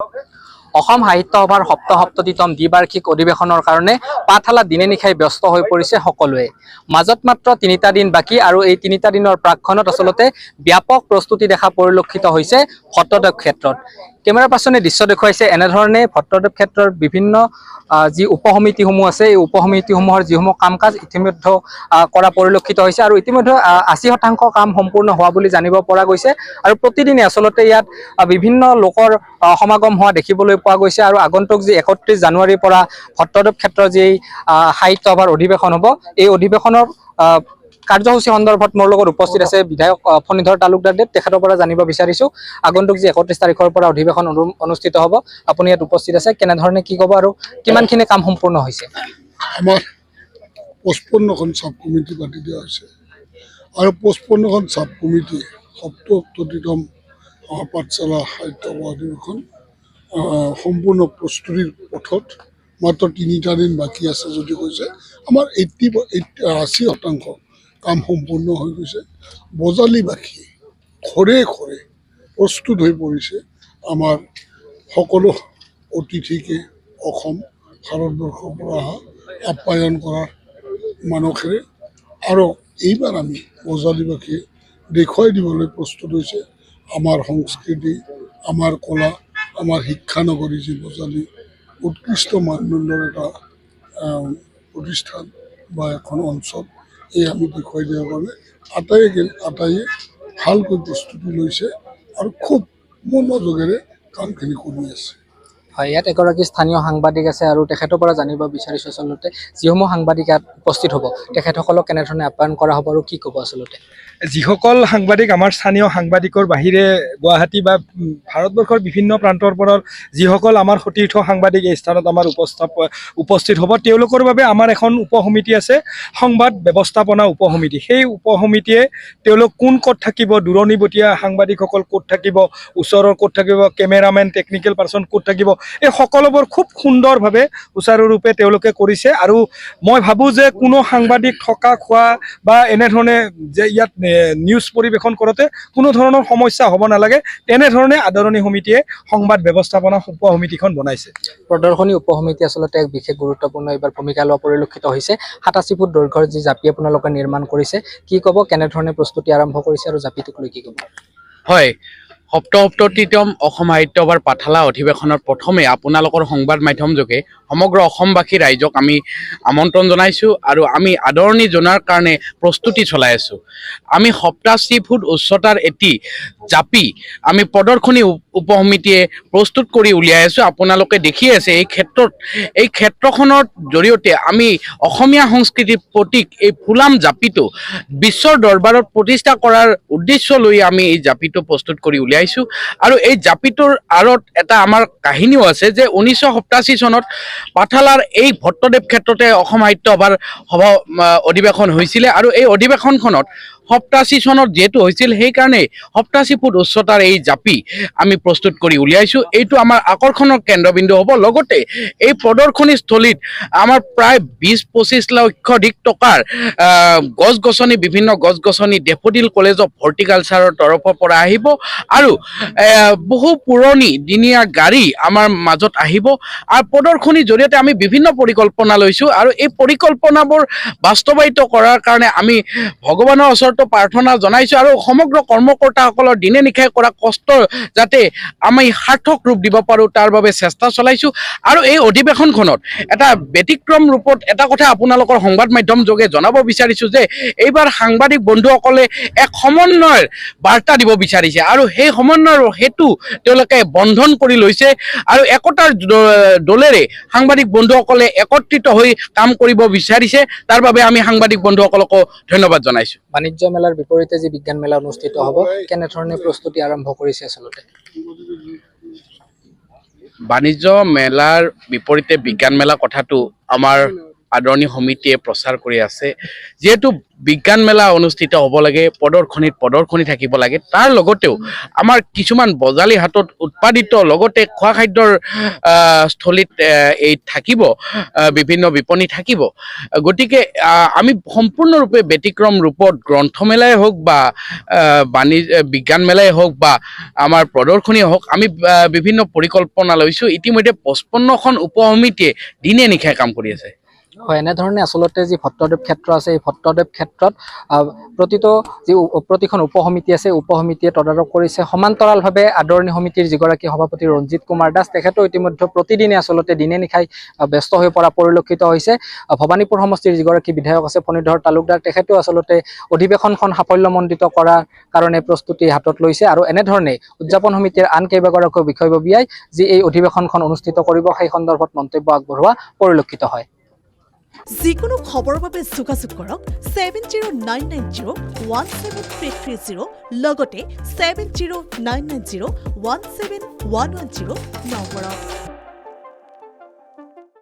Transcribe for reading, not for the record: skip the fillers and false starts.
অসম সাহিত্য সভাৰ সপ্তসপ্ততিতম দ্বিবাৰ্ষিক অধিৱেশনৰ কাৰণে পাঠশালা দিনে নিশাই ব্যস্ত হৈ পৰিছে সকলোৱে। মাজত মাত্ৰ ৩টা দিন বাকী আৰু এই ৩টা দিনৰ প্ৰাকখনত আচলতে ব্যাপক প্ৰস্তুতি দেখা পৰিলক্ষিত হৈছে ভট্টদেৱ ক্ষেত্ৰত। কেমেৰা পাৰ্চনে দৃশ্য দেখুৱাইছে এনেধৰণে ভট্টদেৱ ক্ষেত্ৰৰ বিভিন্ন যি উপসমিতিসমূহ আছে এই উপসমিতিসমূহৰ যিসমূহ কাম কাজ ইতিমধ্যে কৰা পৰিলক্ষিত হৈছে আৰু ইতিমধ্যে ৮০% কাম সম্পূৰ্ণ হোৱা বুলি জানিব পৰা গৈছে আৰু প্ৰতিদিনে আচলতে ইয়াত বিভিন্ন লোকৰ সমাগম হোৱা দেখিবলৈ পোৱা গৈছে আৰু আগন্তুক যি ৩১ জানুৱাৰীৰ পৰা ভট্টদেৱ ক্ষেত্ৰৰ যি সাহিত্য সভাৰ অধিৱেশন হ'ব এই অধিৱেশনৰ কাৰ্যসূচী সন্দৰ্ভত মোৰ লগত উপস্থিত আছে বিধায়ক ফণীধৰ তালুকদাৰদেৱ। তেখেতৰ পৰা জানিব বিচাৰিছোঁ আগন্তুক যি ৩১ তাৰিখৰ পৰা অধিৱেশন অনুষ্ঠিত হ'ব আপুনি ইয়াত উপস্থিত আছে, কেনেধৰণে কি ক'ব আৰু কিমানখিনি কাম সম্পূৰ্ণ হৈছে? আমাৰ ৫৫খন চাব কমিটি পাতি দিয়া হৈছে আৰু ৫৫খন চাব কমিটি সপ্তসপ্ততিতম পাঠশালা সাহিত্য অধিৱেশন সম্পূৰ্ণ প্ৰস্তুতিৰ পথত। মাত্ৰ ৩টা দিন বাকী আছে যদি কৈছে আমাৰ ৮০% কাম সম্পূৰ্ণ হৈ গৈছে। বজালীবাসী ঘৰে ঘৰে প্ৰস্তুত হৈ পৰিছে আমাৰ সকলো অতিথিকে অসম ভাৰতবৰ্ষৰ পৰা অহা আপ্যায়ন কৰাৰ মানসেৰে আৰু এইবাৰ আমি বজালীবাসীয়ে দেখুৱাই দিবলৈ প্ৰস্তুত হৈছে আমাৰ সংস্কৃতি, আমাৰ কলা, আমাৰ শিক্ষানগৰী যি বজালী উৎকৃষ্ট মানদণ্ডৰ এটা প্ৰতিষ্ঠান বা এখন অঞ্চল, এই আমি দেখুৱাই দিয়াৰ কাৰণে আটাইয়ে ভালকৈ প্ৰস্তুতি লৈছে আৰু খুব মনোযোগেৰে কামখিনি কৰি আছে। হয়, ইয়াত এগৰাকী স্থানীয় সাংবাদিক আছে আৰু তেখেতৰ পৰা জানিব বিচাৰিছোঁ আচলতে যিসমূহ সাংবাদিক ইয়াত উপস্থিত হ'ব তেখেতসকলক কেনেধৰণে আপ্যায়ন কৰা হ'ব আৰু কি ক'ব আচলতে? যিসকল সাংবাদিক আমাৰ স্থানীয় সাংবাদিকৰ বাহিৰে গুৱাহাটী বা ভাৰতবৰ্ষৰ বিভিন্ন প্ৰান্তৰ পৰা যিসকল আমাৰ সতীৰ্থ সাংবাদিক এই স্থানত আমাৰ উপস্থিত হ'ব তেওঁলোকৰ বাবে আমাৰ এখন উপসমিতি আছে, সংবাদ ব্যৱস্থাপনা উপসমিতি। সেই উপসমিতিয়ে তেওঁলোক কোন ক'ত থাকিব, দূৰণিবতীয়া সাংবাদিকসকল ক'ত থাকিব, ওচৰৰ ক'ত থাকিব, কেমেৰামেন টেকনিকেল পাৰ্চন ক'ত থাকিব, এই সকলোবোৰ খুব সুন্দৰভাৱে সুচাৰুৰূপে তেওঁলোকে কৰিছে আৰু মই ভাবোঁ যে কোনো সাংবাদিক থকা খোৱা বা এনেধৰণে যে ইয়াত নিউজ পৰিৱেশন কৰোঁতে কোনো ধৰণৰ সমস্যা হ'ব নালাগে তেনেধৰণে আদৰণি সমিতিয়ে সংবাদ ব্যৱস্থাপনা উপসমিতিখন বনাইছে। প্ৰদৰ্শনী উপসমিতি আচলতে এক বিশেষ গুৰুত্বপূৰ্ণ এইবাৰ ভূমিকা লোৱা পৰিলক্ষিত হৈছে। ৮৭ ফুট দৈৰ্ঘ্যৰ যি জাপি আপোনালোকে নিৰ্মাণ কৰিছে, কি ক'ব, কেনেধৰণে প্ৰস্তুতি আৰম্ভ কৰিছে আৰু জাপিটোক লৈ কি ক'ব? হয়, সপ্তসপ্ততিতম অসম সাহিত্য সভাৰ পাঠশালা অধিৱেশনৰ প্ৰথমে আপোনালোকৰ সংবাদ মাধ্যম যোগে সমগ্ৰ অসমবাসী ৰাইজক আমি আমন্ত্ৰণ জনাইছোঁ আৰু আমি আদৰণি জনাৰ কাৰণে প্ৰস্তুতি চলাই আছোঁ। আমি ৮৭ ফুট উচ্চতাৰ এটি জাপি আমি প্ৰদৰ্শনী উপসমিতিয়ে প্ৰস্তুত কৰি উলিয়াই আছোঁ। আপোনালোকে দেখি আছে এই ক্ষেত্ৰখনৰ জৰিয়তে আমি অসমীয়া সংস্কৃতিৰ প্ৰতীক এই ফুলাম জাপিটো বিশ্বৰ দৰবাৰত প্ৰতিষ্ঠা কৰাৰ উদ্দেশ্য লৈ আমি এই জাপিটো প্ৰস্তুত কৰি উলিয়াইছোঁ আৰু এই জাপিটোৰ আঁৰত এটা আমাৰ কাহিনীও আছে যে ১৯৮৭ চনত পাঠশালাৰ এই ভট্টদেৱ ক্ষেত্ৰতে অসম সাহিত্য সভাৰ অধিৱেশন হৈছিলে আৰু এই অধিৱেশনখনত ৮৭ চনত যিহেতু হৈছিল সেইকাৰণে ৮৭ ফুট উচ্চতাৰ এই জাপি আমি প্ৰস্তুত কৰি উলিয়াইছোঁ। এইটো আমাৰ আকৰ্ষণৰ কেন্দ্ৰবিন্দু হ'ব। লগতে এই প্ৰদৰ্শনীস্থলীত আমাৰ প্ৰায় ২০-২৫ লক্ষাধিক টকাৰ গছ-গছনি, বিভিন্ন গছ-গছনি ডেফোডিল কলেজ অফ হৰ্টিকালচাৰৰ তৰফৰ পৰা আহিব আৰু বহু পুৰণি দিনীয়া গাড়ী আমাৰ মাজত আহিব আৰু প্ৰদৰ্শনীৰ জৰিয়তে আমি বিভিন্ন পৰিকল্পনা লৈছোঁ আৰু এই পৰিকল্পনাবোৰ বাস্তৱায়িত কৰাৰ কাৰণে আমি ভগৱানৰ ওচৰতো প্ৰাৰ্থনা জনাইছোঁ আৰু সমগ্ৰ কৰ্মকৰ্তাসকলৰ দিনে নিশাই কৰা কষ্ট যাতে আমি সাৰ্থক ৰূপ দিব পাৰোঁ তাৰ বাবে চেষ্টা চলাইছোঁ। আৰু এই অধিৱেশনখনত এটা ব্যতিক্ৰম ৰূপত এটা কথা আপোনালোকৰ সংবাদ মাধ্যম যোগে জনাব বিচাৰিছোঁ যে এইবাৰ সাংবাদিক বন্ধুসকলে এক সমন্বয়ৰ বাৰ্তা দিব বিচাৰিছে আৰু সেই সমন্বয়ৰ হেতু তেওঁলোকে বন্ধন কৰি লৈছে আৰু একতাৰ দলেৰে সাংবাদিক বন্ধুসকলে একত্ৰিত হৈ কাম কৰিব বিচাৰিছে। তাৰ বাবে আমি সাংবাদিক বন্ধুসকলকো ধন্যবাদ জনাইছোঁ। বাণিজ্য মেলাৰ বিপৰীতে যি বিজ্ঞান মেলা অনুষ্ঠিত হ'ব কেনেধৰণে প্ৰস্তুতি আৰম্ভ কৰিছে আচলতে? বাণিজ্য মেলাৰ বিপৰীতে বিজ্ঞান মেলা কথাটো আমাৰ আদৰণি সমিতিয়ে প্ৰচাৰ কৰি আছে যিহেতু বিজ্ঞান মেলা অনুষ্ঠিত হ'ব লাগে প্ৰদৰ্শনী থাকিব লাগে তাৰ লগতেও আমাৰ কিছুমান বজালী হাটত উৎপাদিত লগতে খোৱা খাদ্যৰ স্থলীত এই থাকিব বিভিন্ন বিপণী থাকিব গতিকে আমি সম্পূৰ্ণৰূপে ব্যতিক্ৰম ৰূপত গ্ৰন্থমেলাই হওক বা বিজ্ঞান মেলাই হওক বা আমাৰ প্ৰদৰ্শনী হওক আমি বিভিন্ন পৰিকল্পনা লৈছোঁ ইতিমধ্যে 55খন উপসমিতিয়ে দিনে নিশাই কাম কৰি আছে হয় এনেধৰণে আচলতে যি ভট্টদেৱ ক্ষেত্ৰ আছে এই ভট্টদেৱ ক্ষেত্ৰত প্ৰতিখন উপসমিতি আছে উপসমিতিয়ে তদাৰক কৰিছে সমান্তৰালভাৱে আদৰণি সমিতিৰ যিগৰাকী সভাপতি ৰঞ্জিত কুমাৰ দাস তেখেতেও ইতিমধ্যে প্ৰতিদিনে আচলতে দিনে নিশাই ব্যস্ত হৈ পৰা পৰিলক্ষিত হৈছে ভৱানীপুৰ সমষ্টিৰ যিগৰাকী বিধায়ক আছে ফণীধৰ তালুকদাৰ তেখেতেও আচলতে অধিৱেশনখন সাফল্যমণ্ডিত কৰাৰ কাৰণে প্ৰস্তুতি হাতত লৈছে আৰু এনেধৰণে উদযাপন সমিতিৰ আন কেইবাগৰাকীও বিষয়ববীয়াই যি এই অধিৱেশনখন অনুষ্ঠিত কৰিব সেই সন্দৰ্ভত মন্তব্য আগবঢ়োৱা পৰিলক্ষিত হয় যিকোনো খবৰৰ বাবে যোগাযোগ কৰক 7099017330 লগতে 7099017110 নম্বৰত